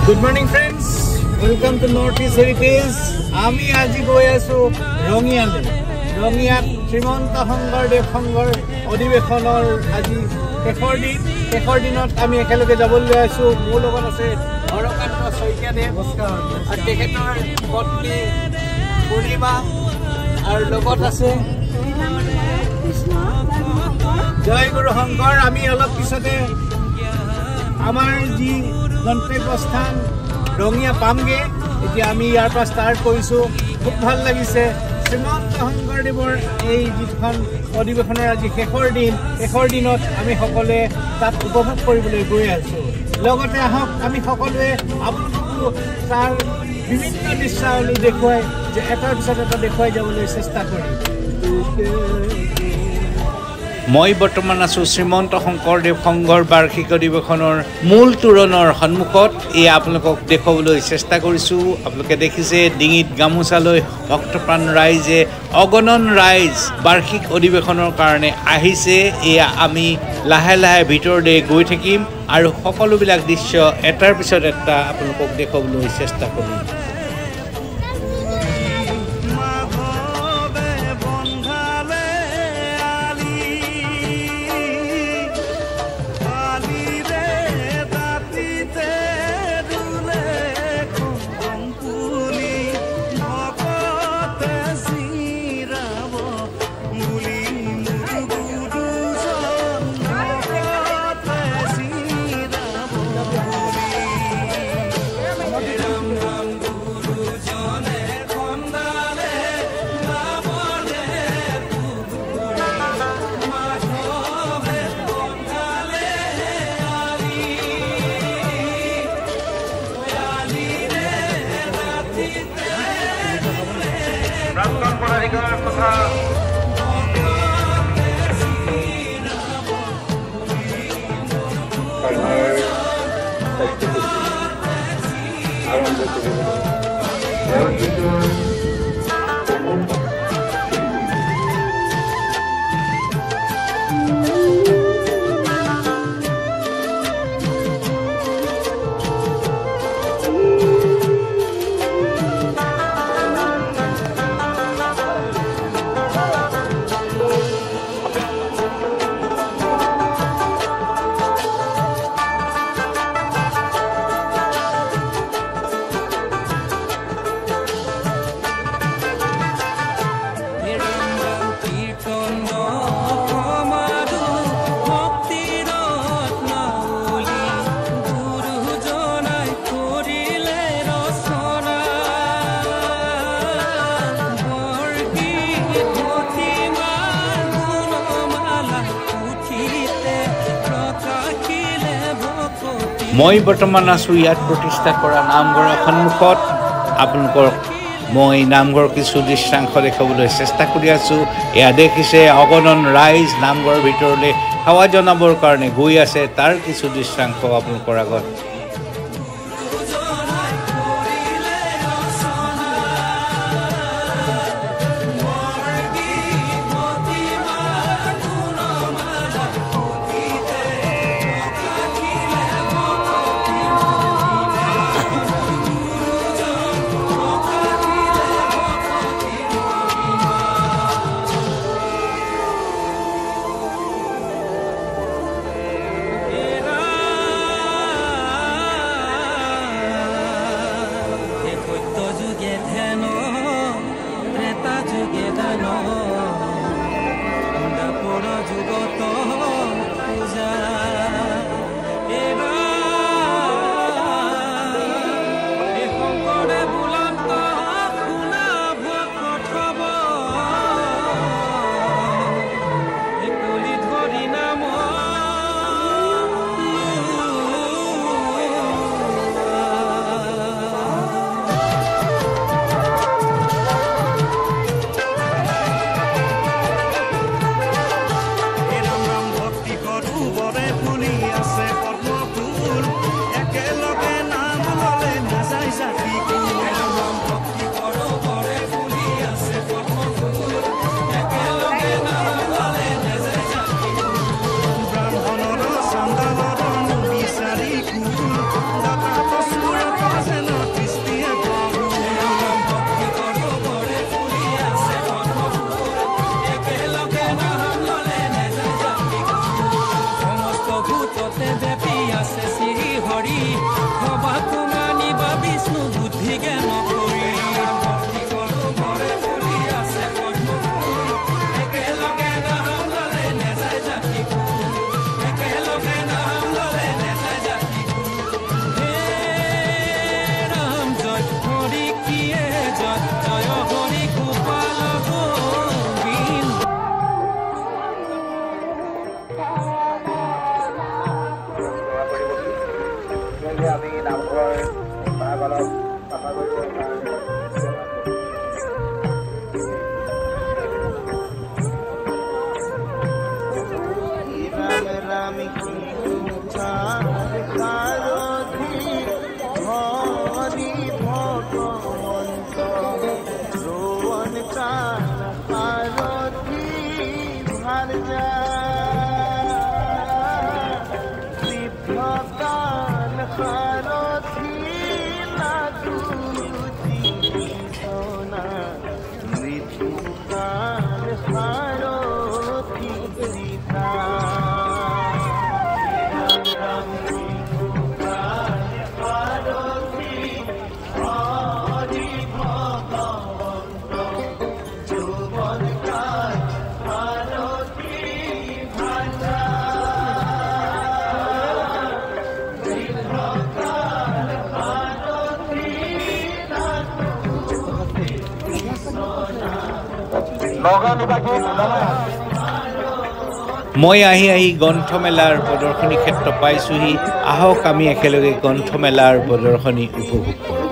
Good morning friends, welcome to Northeast Heritage. আমি আজি গৈ আছো ৰঙিয়ালৈ। ৰঙিয়াত শ্ৰীমন্ত শংকৰদেৱ সংঘৰ অধিৱেশনৰ আজি শেষৰ দিনত আমি একেলগে যাবলৈ আছো। মোৰ লগত আছে হৰকান্ত শইকীয়াদেৱ, নমস্কাৰ, আৰু তেখেতৰ পত্নী পূৰ্ণিমা, আৰু লগত আছে জয় গুৰু শংকৰ। আমি অলপ পিছতে আমাৰ যি গন্তব্যস্থান ৰঙিয়া পামগে। এতিয়া আমি ইয়াৰ পৰা ষ্টাৰ্ট কৰিছোঁ। খুব ভাল লাগিছে। শ্ৰীমন্ত শংকৰদেৱৰ এই যিখন অধিৱেশনৰ আজি শেষৰ দিনত আমি সকলোৱে তাত উপভোগ কৰিবলৈ গৈ আছোঁ। লগতে আহক আমি সকলোৱে আপোনালোকো তাৰ বিভিন্ন দৃশ্যাৱলী দেখুৱাই যে এটাৰ পিছত এটা দেখুৱাই যাবলৈ চেষ্টা কৰিম। মই বৰ্তমান আছোঁ শ্ৰীমন্ত শংকৰদেৱ সংঘৰ বাৰ্ষিক অধিৱেশনৰ মূল তোৰণৰ সন্মুখত। এয়া আপোনালোকক দেখুৱাবলৈ চেষ্টা কৰিছোঁ। আপোনালোকে দেখিছে ডিঙিত গামোচা লৈ ভক্তপ্ৰাণ ৰাইজে, অগণন ৰাইজ বাৰ্ষিক অধিৱেশনৰ কাৰণে আহিছে। এয়া আমি লাহে লাহে ভিতৰলৈ গৈ থাকিম আৰু সকলোবিলাক দৃশ্য এটাৰ পিছত এটা আপোনালোকক দেখুৱাবলৈ চেষ্টা কৰিম। মই বৰ্তমান আছোঁ ইয়াত প্ৰতিষ্ঠা কৰা নামঘৰৰ সন্মুখত। আপোনালোকক মই নামঘৰৰ কিছু দৃশ্যাংশ দেখাবলৈ চেষ্টা কৰি আছোঁ। এয়া দেখিছে অগণন ৰাইজ নামঘৰৰ ভিতৰলৈ সেৱা জনাবৰ কাৰণে গৈ আছে। তাৰ কিছু দৃশ্যাংশ আপোনালোকৰ আগত আমি নামঘৰ ভাগৱত চাফা কৰিবৰ কাৰণে মই আহি গ্ৰন্থমেলাৰ প্ৰদৰ্শনী ক্ষেত্ৰ পাইছোহি। আহক আমি একেলগে গ্ৰন্থমেলাৰ প্ৰদৰ্শনী উপভোগ কৰোঁ।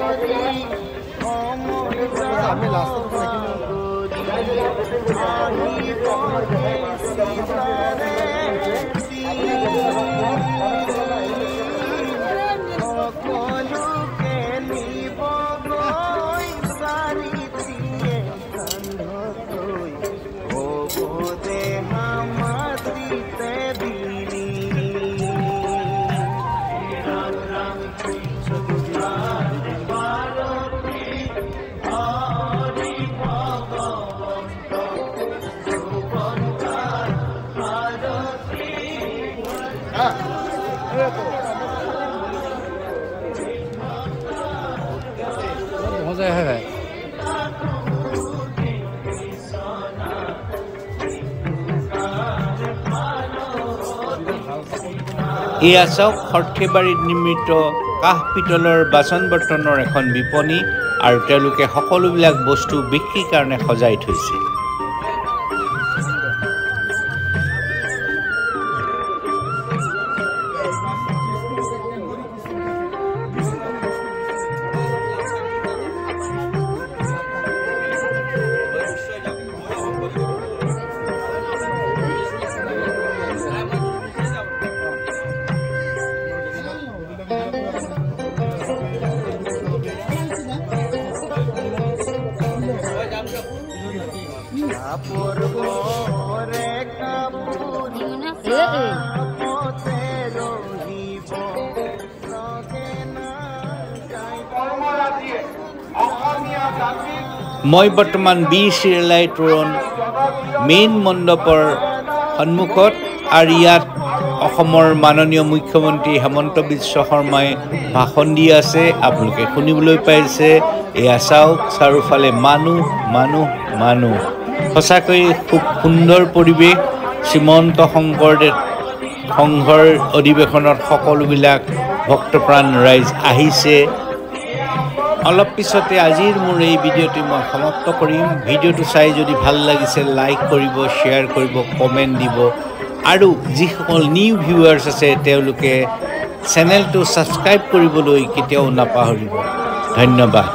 এয়া চাওক, সৰ্থেবাৰীত নিৰ্মিত কাঁহ পিতলৰ বাচন বৰ্তনৰ এখন বিপণী আৰু তেওঁলোকে সকলোবিলাক বস্তু বিক্ৰীৰ কাৰণে সজাই থৈছে। মই বৰ্তমান বীৰ চিৰালাই তোৰণ মেইন মণ্ডপৰ সন্মুখত, আৰু ইয়াত অসমৰ মাননীয় মুখ্যমন্ত্ৰী হেমন্ত বিশ্ব শৰ্মাই ভাষণ দি আছে। আপোনালোকে শুনিবলৈ পাইছে। এয়া চাওক, চাৰিওফালে মানুহ মানুহ মানুহ। সঁচাকৈ খুব সুন্দৰ পৰিৱেশ। শ্ৰীমন্ত শংকৰদেৱ সংঘৰ অধিৱেশনত সকলোবিলাক ভক্তপ্ৰাণ ৰাইজ আহিছে। অলপ পিছতে আজিৰ মোৰ এই ভিডিঅ'টি মই সমাপ্ত কৰিম। ভিডিঅ'টো চাই যদি ভাল লাগিছে লাইক কৰিব, শ্বেয়াৰ কৰিব, কমেণ্ট দিব, আৰু যিসকল নিউ ভিউৱাৰ্ছ আছে তেওঁলোকে চেনেলটো ছাবস্ক্ৰাইব কৰিবলৈ কেতিয়াও নাপাহৰিব। ধন্যবাদ।